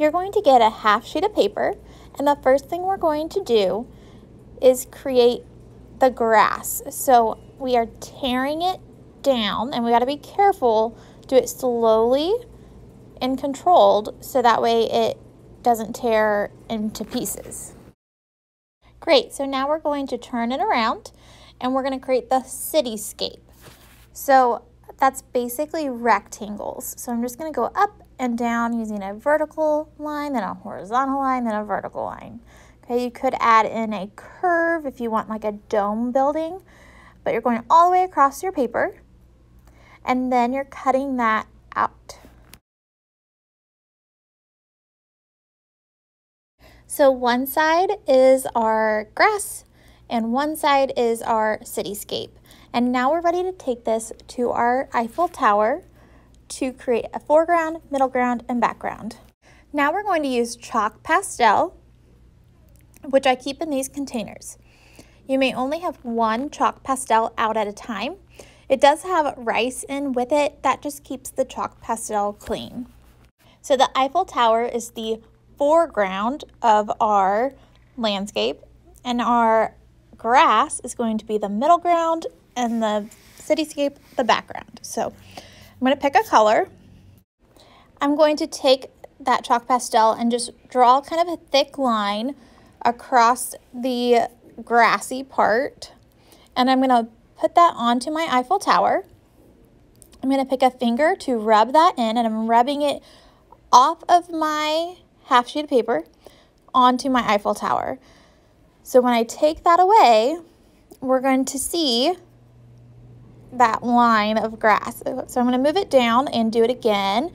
you're going to get a half sheet of paper, and the first thing we're going to do is create the grass. So we are tearing it down, and we got to be careful, do it slowly and controlled so that way it doesn't tear into pieces. Great, so now we're going to turn it around and we're going to create the cityscape. So that's basically rectangles. So I'm just going to go up and down using a vertical line, then a horizontal line, then a vertical line. Okay, you could add in a curve if you want like a dome building, but you're going all the way across your paper, and then you're cutting that out. So one side is our grass and one side is our cityscape. And now we're ready to take this to our Eiffel Tower to create a foreground, middle ground, and background. Now we're going to use chalk pastel, which I keep in these containers. You may only have one chalk pastel out at a time. It does have rice in with it. That just keeps the chalk pastel clean. So the Eiffel Tower is the foreground of our landscape, and our grass is going to be the middle ground and the cityscape the background. So I'm going to pick a color. I'm going to take that chalk pastel and just draw kind of a thick line across the grassy part, and I'm going to put that onto my Eiffel Tower. I'm going to pick a finger to rub that in, and I'm rubbing it off of my half sheet of paper onto my Eiffel Tower. So when I take that away, we're going to see that line of grass. So I'm going to move it down and do it again.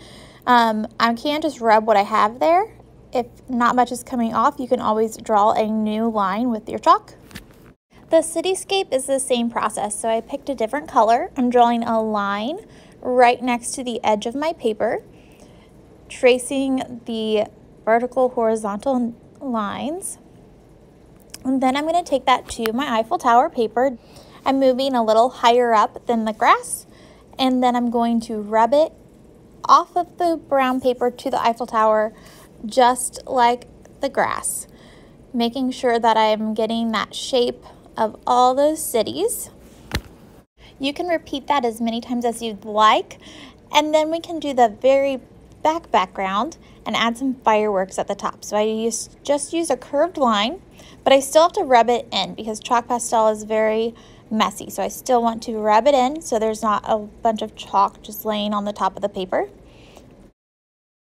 I can just rub what I have there. If not much is coming off, you can always draw a new line with your chalk. The cityscape is the same process. So I picked a different color. I'm drawing a line right next to the edge of my paper, tracing the vertical, horizontal lines. And then I'm going to take that to my Eiffel Tower paper. I'm moving a little higher up than the grass, and then I'm going to rub it off of the brown paper to the Eiffel Tower, just like the grass, making sure that I'm getting that shape of all those cities. You can repeat that as many times as you'd like, and then we can do the very background and add some fireworks at the top. So I just use a curved line, but I still have to rub it in because chalk pastel is very messy. So I still want to rub it in so there's not a bunch of chalk just laying on the top of the paper.